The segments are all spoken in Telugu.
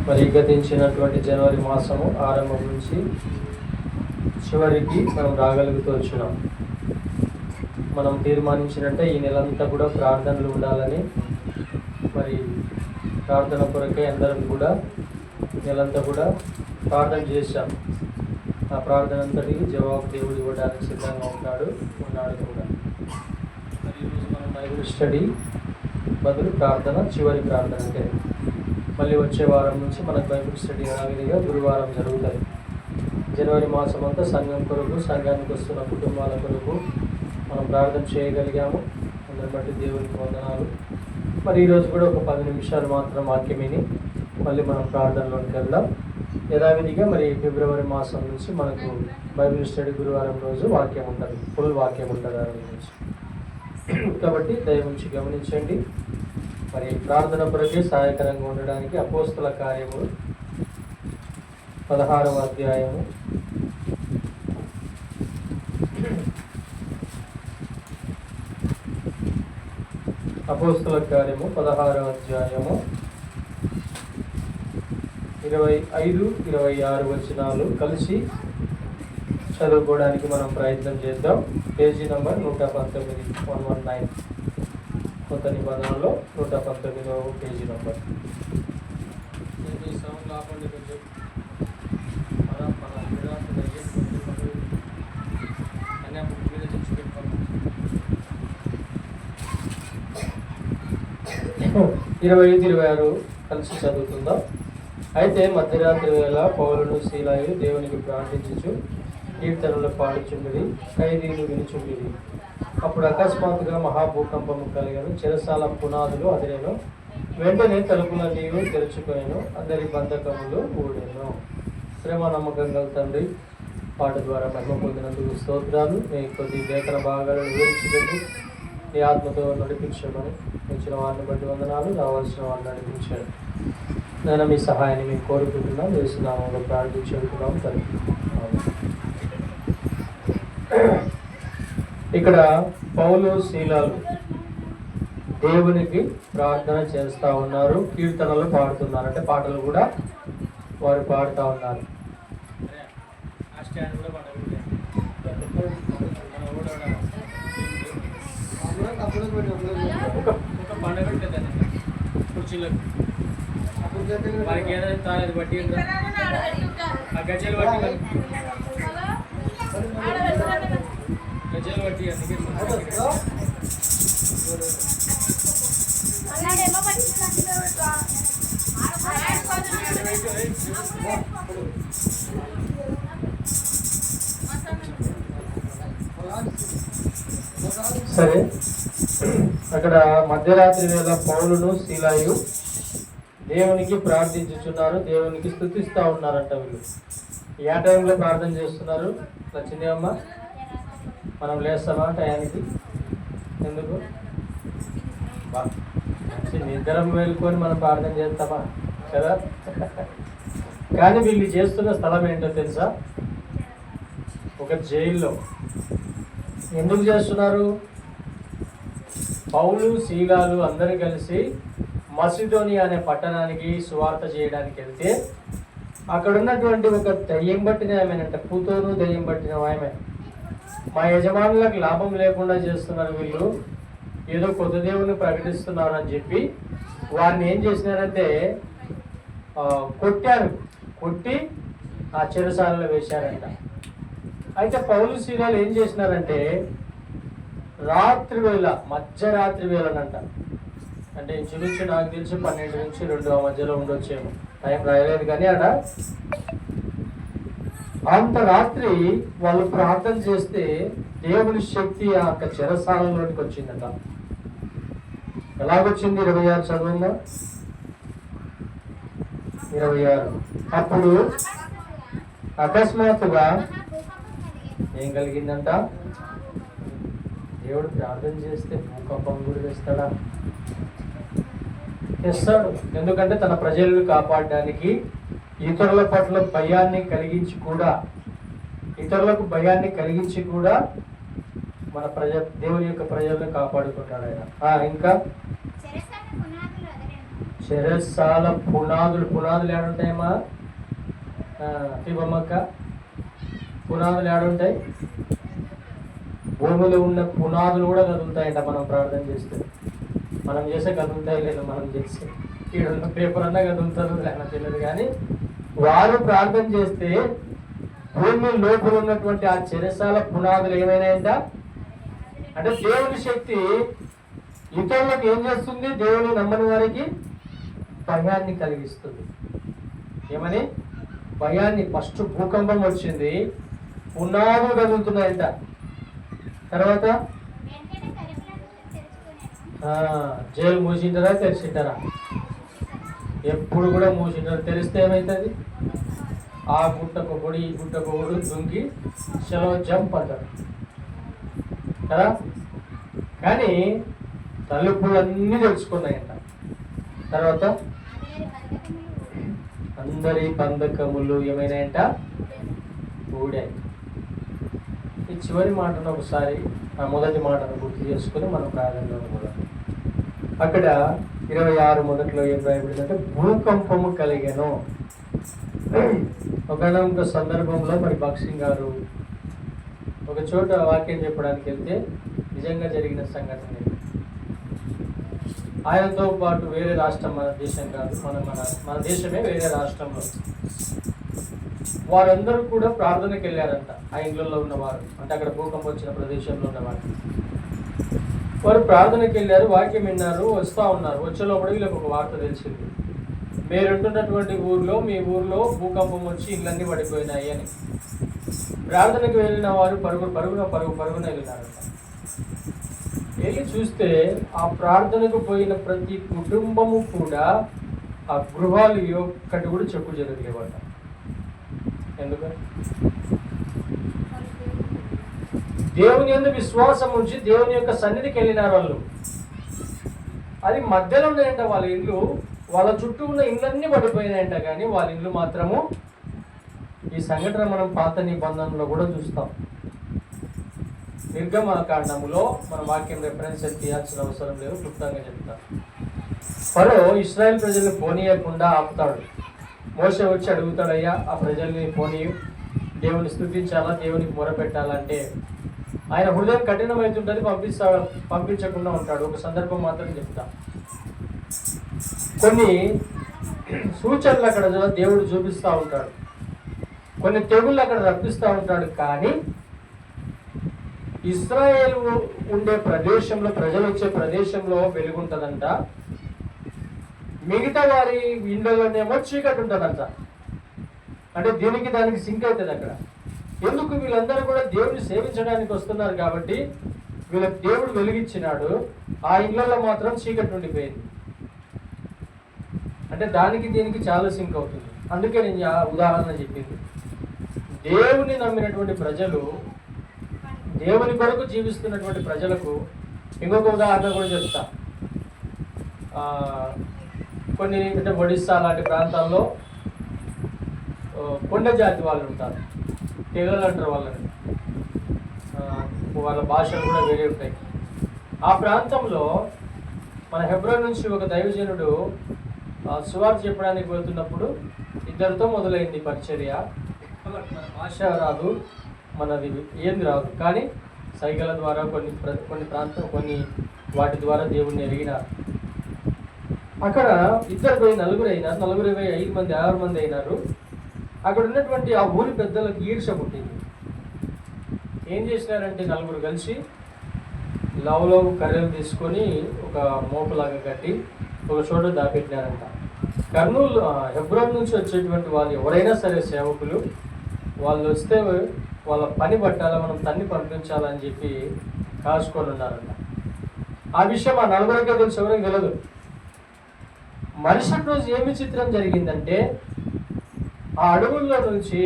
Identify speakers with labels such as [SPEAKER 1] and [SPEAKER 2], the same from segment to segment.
[SPEAKER 1] మరి గతించినటువంటి జనవరి మాసము ఆరంభం నుంచి చివరికి మనం రాగలుగుతూ వచ్చినాం. మనం తీర్మానించినట్టే ఈ నెలంతా కూడా ప్రార్థనలు ఉండాలని, మరి ప్రార్థన కొరకే అందరం కూడా నెలంతా కూడా ప్రార్థన చేశాం. ఆ ప్రార్థన అంతటికి జవాబు దేవుడు ఇవ్వడానికి సిద్ధంగా ఉన్నాడు కూడా. మరి ఈరోజు మనం బైబిల్ స్టడీ బదులు ప్రార్థన, చివరి ప్రార్థన అంటే మళ్ళీ వచ్చే వారం నుంచి మనకు బైబిల్ స్టడీ యథావిధిగా గురువారం జరుగుతుంది. జనవరి మాసం అంతా సంఘం కొరకు, సంఘానికి వస్తున్న కుటుంబాల కొరకు మనం ప్రార్థన చేయగలిగాము. అందరి బట్టి దేవునికి వందనాలు. మరి ఈరోజు కూడా ఒక 10 నిమిషాలు మాత్రం వాక్యం విని మళ్ళీ మనం ప్రార్థనలోకి వెళ్దాం. యథావిధిగా మరి ఫిబ్రవరి మాసం నుంచి మనకు బైబిల్ స్టడీ గురువారం రోజు వాక్యం ఉంటుంది, ఫుల్ వాక్యం ఉంటుంది ఆ రోజు నుంచి. కాబట్టి దయవుంచి గమనించండి. మరి ప్రార్థన కొరకే సహాయకరంగా ఉండడానికి అపోస్తల కార్యములు 16వ అధ్యాయము అపోస్తల కార్యము 16వ అధ్యాయము 25-26 వచనాలు కలిసి చదువుకోవడానికి మనం ప్రయత్నం చేద్దాం. పేజీ నంబర్ 119 కొత్త నిబంధనలో 119వ పేజీ నంబర్. ఇరవై 26 కలిసి చదువుతుందాం. అయితే మధ్యరాత్రి వేళ పౌలును శీలాయు దేవునికి ప్రార్థించుచు కీర్తనలు పాడుచుండిరి, ఖైదీలు వినుచుండిరి. అప్పుడు అకస్మాత్తుగా మహాభూకంపము కలిగను, చెరసాల పునాదులు అదిరేను, వెంటనే తలుపులన్నీ తెరుచుకొనెను, అందరి బంధకములు ఊడెను. ప్రేమ నమ్మకం గల తండ్రి, పాట ద్వారా మహిమ పొందినందుకు స్తోత్రాలు. మీ కొద్ది లేఖన భాగాలను వివరించండి, మీ ఆత్మతో నడిపించమని ఇచ్చిన వారిని బట్టి వందనాలు. రావాల్సిన వారిని నడిపించాడు. నేను మీ సహాయాన్ని మేము కోరుకుంటున్నాం. వేసునామంలో ప్రార్థించుకుంటున్నాం తండ్రి. ఇక్కడ పౌలు శీలాలు దేవునికి ప్రార్థన చేస్తూ ఉన్నారు, కీర్తనలు పాడుతున్నారు. అంటే పాటలు కూడా వారు పాడుతూ ఉన్నారు. ఒక పండుగ ఉంటుందండి కుర్చీలకు, వారికి ఏదైనా తాళది బట్టి ఆ గజ్జలు బట్టి అందుకే సరే. అక్కడ మధ్యరాత్రి వేళ పౌలును శీలాయు దేవునికి ప్రార్థించుచున్నారు, దేవునికి స్తుతిస్తూ ఉన్నారంట. వీళ్ళు ఏ టైంలో ప్రార్థన చేస్తున్నారు? నచ్చింది అమ్మ, మనం లేస్తామా టయానికి? ఎందుకు? మంచి నిద్రం మేలుకొని మనం ప్రార్థన చేస్తామా కదా? కానీ వీళ్ళు చేస్తున్న స్థలం ఏంటో తెలుసా? ఒక జైల్లో. ఎందుకు చేస్తున్నారు? పౌలు శీలాలు అందరూ కలిసి మసిదోనియా అనే పట్టణానికి సువార్త చేయడానికి వెళ్తే అక్కడ ఉన్నటువంటి ఒక దయ్యం పట్టిన ఆమెనంట, పూతోను దయ్యం పట్టిన ఆమె, మా యజమానులకు లాభం లేకుండా చేస్తున్నారు వీళ్ళు, ఏదో కొత్త దేవుని ప్రకటిస్తున్నారు అని చెప్పి వారిని ఏం చేసినారంటే కొట్టి ఆ చెరసాలలో వేశారంట. అయితే పౌలు శీలాలు ఏం చేసినారంటే రాత్రి వేళ, మధ్యరాత్రి వేళనంట, అంటే ఇంచుమించు నాకు తెలిసి 12 నుంచి 2 మధ్యలో ఉండొచ్చేమో, టైం రాయలేదు కానీ అక్కడ అంత రాత్రి వాళ్ళు ప్రార్థన చేస్తే దేవుని శక్తి ఆ యొక్క చెరసాలలోనికి వచ్చిందట. ఎలాగొచ్చింది? 26 చదువుందా? 26. అప్పుడు అకస్మాత్తుగా ఏం కలిగిందంట? దేవుడు ప్రార్థన చేస్తే భూకంపం కూడా వేస్తాడా? చేస్తాడు. ఎందుకంటే తన ప్రజలను కాపాడడానికి, ఇతరుల పట్ల భయాన్ని కలిగించి కూడా మన దేవుని యొక్క ప్రజలను కాపాడుకుంటాడు ఆయన. ఇంకా చెరసాల పునాదులు ఏడుంటాయమ్మా? బొమ్మక్క, పునాదులు ఏడుంటాయి? భూమిలో ఉన్న పునాదులు కూడా కదులుతాయంట మనం ప్రార్థన చేస్తే. మనం చేసే కదులుతాయి లేదా? మనం చేస్తే ఈడున్న పేపర్ అన్నా కదులుతుందో లేనా తెలియదు, కానీ వారు ప్రార్థన చేస్తే భూమి లోపల ఉన్నటువంటి ఆ చెరసాల పునాదులు ఏమైనాయంట అంటే దేవుని శక్తి ఇతరులకు ఏం చేస్తుంది? దేవుని నమ్మని వారికి భయాన్ని కలిగిస్తుంది. ఏమని? భయాన్ని. ఫస్ట్ భూకంపం వచ్చింది, పునాదులు కదులుతున్నాయంట. తర్వాత జైలు మూసింటారా తెరిచింటారా? ఎప్పుడు కూడా మూసింటారు. తెరిస్తే ఏమవుతుంది? ఆ గుట్టకొకడు ఈ గుట్టకొకడు దుంకి సెలవు జంప్ అంటారు కదా. కానీ తలుపులన్నీ తెలుసుకున్నాయంట. తర్వాత అందరి బంధకములు ఏమైనాయంట? ఊడాయి. ఈ చివరి మాటను ఒకసారి, ఆ మొదటి మాటను గుర్తు చేసుకుని మనం ప్రారంభంలో కూడా అక్కడ 26 మొదట్లో ఏం రాయబడిందంటే భూకంపము కలిగాను. ఒకనొక సందర్భంలో మరి భక్సింగ్ గారు ఒక చోట వాక్యం చెప్పడానికి వెళ్తే నిజంగా జరిగిన సంఘటన. ఆయనతో పాటు వేరే రాష్ట్రం, మన దేశం కాదు, మన దేశమే వేరే రాష్ట్రంలో వారందరూ కూడా ప్రార్థనకి వెళ్ళారంట. ఆ ఇండ్లలో ఉన్నవారు, అంటే అక్కడ భూకంపం వచ్చిన ప్రదేశంలో ఉన్నవారు, వారు ప్రార్థనకి వెళ్ళారు, వాక్యం విన్నారు, వస్తూ ఉన్నారు. వచ్చేలోపల వీళ్ళకి ఒక వార్త తెలిసింది, మీరుంటున్నటువంటి ఊర్లో, మీ ఊర్లో భూకంపం వచ్చి ఇళ్ళన్నీ పడిపోయినాయి అని. ప్రార్థనకు వెళ్ళిన వారు పరుగున వెళ్ళినారంట. వెళ్ళి చూస్తే ఆ ప్రార్థనకు పోయిన ప్రతి కుటుంబము కూడా ఆ గృహాలు ఒక్కటి కూడా చెక్కు జరగలేవట. ఎందుకని? దేవుని యందు విశ్వాసం ఉంచి దేవుని యొక్క సన్నిధికి వెళ్ళినారు వాళ్ళు. అది మధ్యలో ఉన్నాయంట వాళ్ళ ఇల్లు, వాళ్ళ చుట్టూ ఉన్న ఇళ్ళన్నీ పడిపోయినాయంట, కానీ వాళ్ళ ఇల్లు మాత్రము. ఈ సంఘటన మనం పాత నిబంధనలో కూడా చూస్తాం. నిర్గమకాండములో మన వాక్యం రెఫరెన్స్ తీయాల్సిన అవసరం లేదు, క్లుప్తంగా చెప్తాను. ఫరో ఇశ్రాయేల్ ప్రజల్ని పోనీయకుండా ఆపుతాడు. మోషే వచ్చి అడుగుతాడయ్యా, ఆ ప్రజల్ని పోనీయు, దేవుని స్తుతించాలా, దేవునికి మొరపెట్టాలంటే ఆయన హృదయం కఠినమవుతుంటుంది, పంపించకుండా ఉంటాడు. ఒక సందర్భం మాత్రం చెప్తా. కొన్ని సూచనలు అక్కడ దేవుడు చూపిస్తూ ఉంటాడు, కొన్ని తెగుళ్ళు అక్కడ రప్పిస్తూ ఉంటాడు. కానీ ఇశ్రాయేలు ఉండే ప్రదేశంలో, ప్రజలు వచ్చే ప్రదేశంలో వెలుగుంటుందంట, మిగతా వారి ఇండ్లలోనేమో చీకటి ఉంటుందంట. అంటే దీనికి దానికి సింక్ అవుతుంది అక్కడ. ఎందుకు? వీళ్ళందరూ కూడా దేవుడిని సేవించడానికి వస్తున్నారు కాబట్టి వీళ్ళకి దేవుడు వెలిగించినాడు, ఆ ఇళ్లలో మాత్రం చీకటి ఉండిపోయింది. అంటే దానికి దీనికి చాలా సింక్ అవుతుంది. అందుకే నేను ఆ ఉదాహరణ చెప్పింది. దేవుని నమ్మినటువంటి ప్రజలు, దేవుని కొరకు జీవిస్తున్నటువంటి ప్రజలకు ఇంకొక ఉదాహరణ కూడా చెప్తా. కొన్ని అంటే ఒడిస్సా లాంటి ప్రాంతాల్లో కొండ జాతి వాళ్ళు ఉంటారు, తెగలు అంటారు వాళ్ళని, వాళ్ళ భాషలు కూడా వేరే ఉంటాయి. ఆ ప్రాంతంలో మన హెబ్రోన్ నుంచి ఒక దైవజనుడు సువార్త చెప్పడానికి వెళ్తున్నప్పుడు ఇద్దరితో మొదలైంది పరిచర్య. మన భాష రాదు, మనది ఏంది రాదు, కానీ సైగల ద్వారా కొన్ని వాటి ద్వారా దేవుణ్ణి ఎరిగినారు. అక్కడ ఇద్దరు పోయి నలుగురు అయినారు, 5 మంది 6 మంది అయినారు. అక్కడ ఉన్నటువంటి ఆ ఊరి పెద్దలకు ఈర్ష పుట్టింది. ఏం చేసినారంటే నలుగురు కలిసి లవ్ కర్రలు తీసుకొని ఒక మోపులాగా కట్టి ఒక చోట దాపెట్టినారంట. కర్నూలు హెబ్రోన్ నుంచి వచ్చేటువంటి వాళ్ళు ఎవరైనా సరే సేవకులు, వాళ్ళు వస్తే వాళ్ళ పని పట్టాలా, మనం తన్ని పంపించాలని చెప్పి కాసుకొని ఉన్నారంట. ఆ విషయం ఆ నలుగురికే తెలుసు, ఎవరికి తెలియదు. మరుసటి రోజు ఏమి చిత్రం జరిగిందంటే ఆ అడవుల్లో నుంచి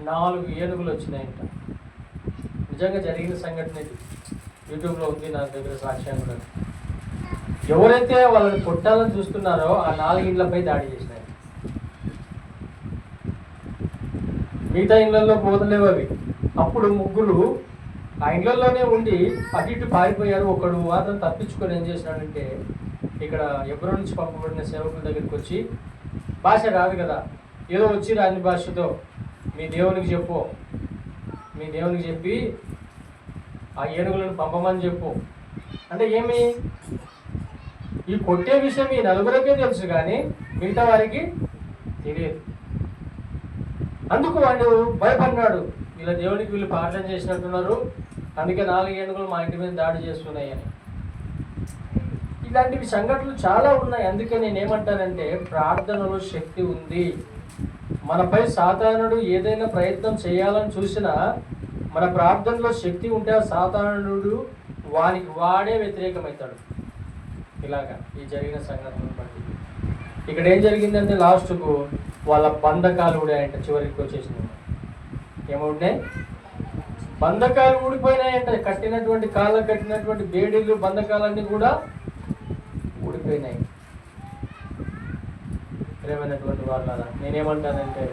[SPEAKER 1] 4 ఏనుగులు వచ్చినాయంట. నిజంగా జరిగిన సంఘటన ఇది, యూట్యూబ్లో ఉంది, నా దగ్గర సాక్ష్యం కూడా. ఎవరైతే వాళ్ళని కొట్టాలని చూస్తున్నారో ఆ 4 ఇండ్లపై దాడి చేసినాయి. మిగతా ఇళ్లలో పోతలేవు అవి. అప్పుడు ముగ్గురు ఆ ఇళ్లలోనే ఉండి అటు ఇటు పారిపోయారు. ఒకడు మాత్రం తప్పించుకొని ఏం చేసినాడంటే ఇక్కడ ఎబ్రోను నుంచి పంపబడిన సేవకుల దగ్గరికి వచ్చి, భాష రాదు కదా, ఏదో వచ్చి రాని భాషతో మీ దేవునికి చెప్పు, మీ దేవునికి చెప్పి ఆ ఏనుగులను పంపమని చెప్పు అంటే ఏమి, ఈ కొట్టే విషయం ఈ నలుగురికే తెలుసు కానీ మిగతా వారికి తెలియదు. అందుకు వాడు భయపడినాడు, వీళ్ళ దేవునికి వీళ్ళు ప్రార్థన చేసినట్టున్నారు, అందుకే 4 ఏనుగులు మా ఇంటి మీద దాడి చేస్తున్నాయి అని. ఇలాంటివి సంఘటనలు చాలా ఉన్నాయి. అందుకే నేనేమంటానంటే ప్రార్థనలో శక్తి ఉంది. మనపై సాతానుడు ఏదైనా ప్రయత్నం చేయాలని చూసినా మన ప్రార్థనలో శక్తి ఉంటే ఆ సాతానుడు వాడే వ్యతిరేకమవుతాడు. ఇలాగా ఈ జరిగిన సంఘటనను బట్టి ఇక్కడ ఏం జరిగిందంటే లాస్ట్కు వాళ్ళ బంధకాలు ఊడాయంట. చివరికి వచ్చేసింది ఏమవుతాయి, బంధకాలు ఊడిపోయినాయంట. కట్టినటువంటి కాళ్ళకు కట్టినటువంటి బేడీలు బంధకాలన్నీ కూడా ఊడిపోయినాయి. ప్రేమైనటువంటి వాళ్ళ నేనేమంటానంటే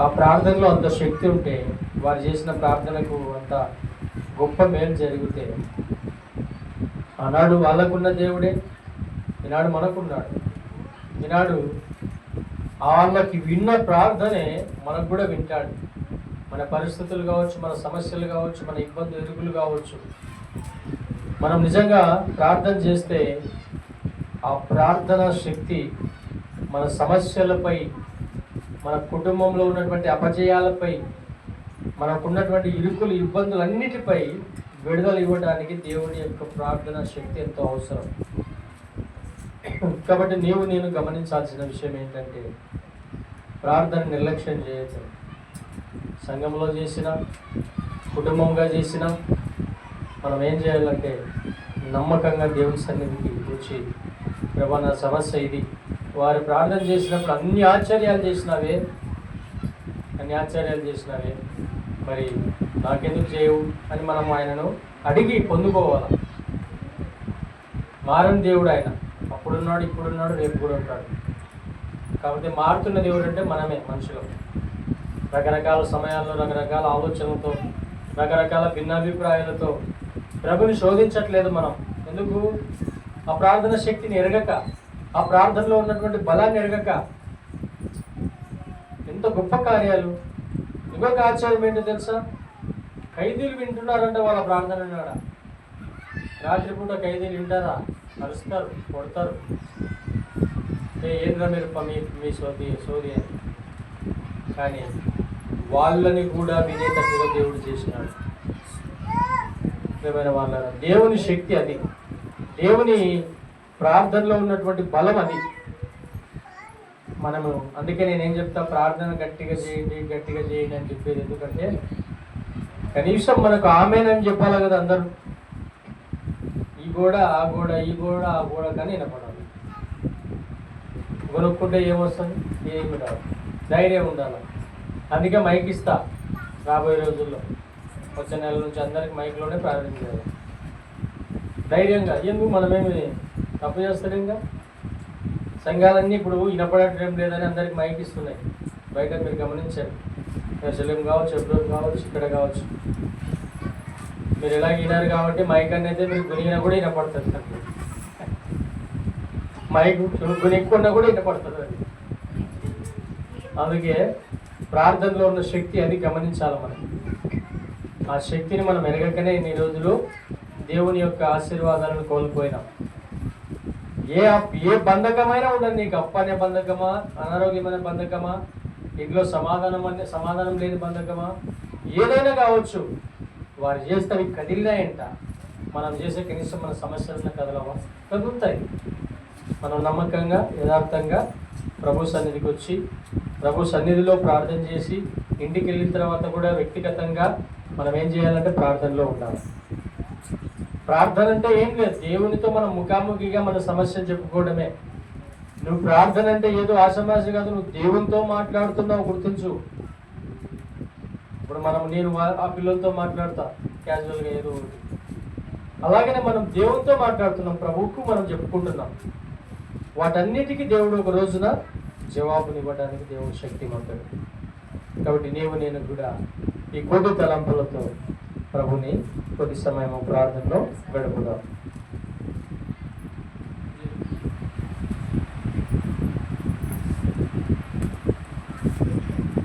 [SPEAKER 1] ఆ ప్రార్థనలో అంత శక్తి ఉంటే, వారు చేసిన ప్రార్థనకు అంత గొప్ప మేలు జరిగితే, ఆనాడు వాళ్ళకున్న దేవుడే ఈనాడు మనకున్నాడు. ఈనాడు వాళ్ళకి విన్న ప్రార్థనే మనకు కూడా వింటాడు. మన పరిస్థితులు కావచ్చు, మన సమస్యలు కావచ్చు, మన ఇబ్బందులు ఎరుగులు కావచ్చు, మనం నిజంగా ప్రార్థన చేస్తే ఆ ప్రార్థన శక్తి మన సమస్యలపై, మన కుటుంబంలో ఉన్నటువంటి అపజయాలపై, మనకున్నటువంటి ఇరుకులు ఇబ్బందులన్నిటిపై విడుదల ఇవ్వడానికి దేవుని యొక్క ప్రార్థన శక్తి ఎంతో అవసరం. కాబట్టి నేను గమనించాల్సిన విషయం ఏంటంటే ప్రార్థన నిర్లక్ష్యం చేయొచ్చు. సంఘంలో చేసిన, కుటుంబంగా చేసిన, మనం ఏం చేయాలంటే నమ్మకంగా దేవుని సన్నిధికి వచ్చి, ప్రభా నా సమస్య ఇది, వారు ప్రార్థన చేసినప్పుడు అన్ని ఆశ్చర్యాలు చేసినావే మరి నాకెందుకు చేయవు అని మనం ఆయనను అడిగి పొందుకోవాలి. మారని దేవుడు ఆయన, అప్పుడున్నాడు, ఇప్పుడున్నాడు, రేపు కూడా ఉంటాడు. కాబట్టి మారుతున్న దేవుడు అంటే మనమే మనుషులు. రకరకాల సమయాల్లో రకరకాల ఆలోచనలతో, రకరకాల భిన్నాభిప్రాయాలతో ప్రభుని శోధించట్లేదు మనం. ఎందుకు? ఆ ప్రార్థన శక్తిని ఎరగక, ఆ ప్రార్థనలో ఉన్నటువంటి బలాన్ని ఎరగక. ఎంత గొప్ప కార్యాలు! ఇంకొక ఆశ్చర్యం ఏంటో తెలుసా? ఖైదీలు వింటున్నారంటే వాళ్ళ ప్రార్థన విన్నాడా? రాత్రిపూట ఖైదీలు వింటారా? అరుస్తారు, కొడతారు, ఏంద్రా మీరు మీ సోది అని. కానీ వాళ్ళని కూడా వినేటట్టుగా దేవుడు చేసినాడు. ఏమైనా వాళ్ళ దేవుని శక్తి అది, దేవుని ప్రార్థనలో ఉన్నటువంటి బలం అది. మనము అందుకే నేనేం చెప్తా, ప్రార్థన గట్టిగా చేయండి అని చెప్పేది. ఎందుకంటే కనీసం మనకు ఆమేనని చెప్పాలి కదా అందరూ. ఈ గోడ ఆ గోడ కానీ వినపడాలి. కొనుక్కుంటే ఏమొస్తుంది? ఏమి రాదు. ధైర్యం ఉండాలి. అందుకే మైక్ ఇస్తా రాబోయే రోజుల్లో, వచ్చే నెల నుంచి అందరికి మైక్లోనే ప్రార్థన చేయాలి ధైర్యంగా. ఎందుకు మనమేమి తప్పు చేస్తారు? ఇంకా సంఘాలన్నీ ఇప్పుడు వినపడటం లేదని అందరికి మైక్ ఇస్తున్నాయి. బయట మీరు గమనించారు, ఎరుసలేం కావచ్చు, ఎబ్రోన్ కావచ్చు, ఇక్కడ కావచ్చు. మీరు ఎలా వినారు కాబట్టి మైక్ అనేది మీరు గునిగినా కూడా వినపడుతుంది. మైక్ గునిక్కున్నా కూడా వినపడుతుంది అది. అందుకే ప్రార్థనలో ఉన్న శక్తి అది గమనించాలి మనం. ఆ శక్తిని మనం ఎరగకనే ఇన్ని రోజులు దేవుని యొక్క ఆశీర్వాదాలను కోల్పోయినాం. ఏ బంధకమైనా ఉండదు, నీకు అప్పు అనే బంధకమా, అనారోగ్యమైన బంధకమా, ఇంట్లో సమాధానం లేని బంధకమా, ఏదైనా కావచ్చు, వారు చేస్తే అవి కదిలినాయంట. మనం చేసే కనీసం మన సమస్యలను కదులుతాయి. మనం నమ్మకంగా, యథార్థంగా ప్రభు సన్నిధికి వచ్చి, ప్రభు సన్నిధిలో ప్రార్థన చేసి, ఇంటికి వెళ్ళిన తర్వాత కూడా వ్యక్తిగతంగా మనం ఏం చేయాలంటే ప్రార్థనలో ఉండాలి. ప్రార్థన అంటే ఏం లేదు, దేవునితో మనం ముఖాముఖిగా మన సమస్యను చెప్పుకోవడమే. నువ్వు ప్రార్థన అంటే ఏదో ఆషామాష కాదు, నువ్వు దేవునితో మాట్లాడుతున్నావు గుర్తించు. ఇప్పుడు నేను ఆ పిల్లలతో మాట్లాడతా క్యాజువల్గా ఏదో ఒకటి, అలాగనే మనం దేవునితో మాట్లాడుతున్నాం, ప్రభువుకు మనం చెప్పుకుంటున్నాం. వాటన్నిటికీ దేవుడు ఒక రోజున జవాబునివ్వడానికి దేవుడు శక్తిమంతుడు. కాబట్టి నేను కూడా ఈ కొద్ది తలంపులతో ప్రభుని కొద్ది సమయం ప్రార్థనలో గడుపుదాం.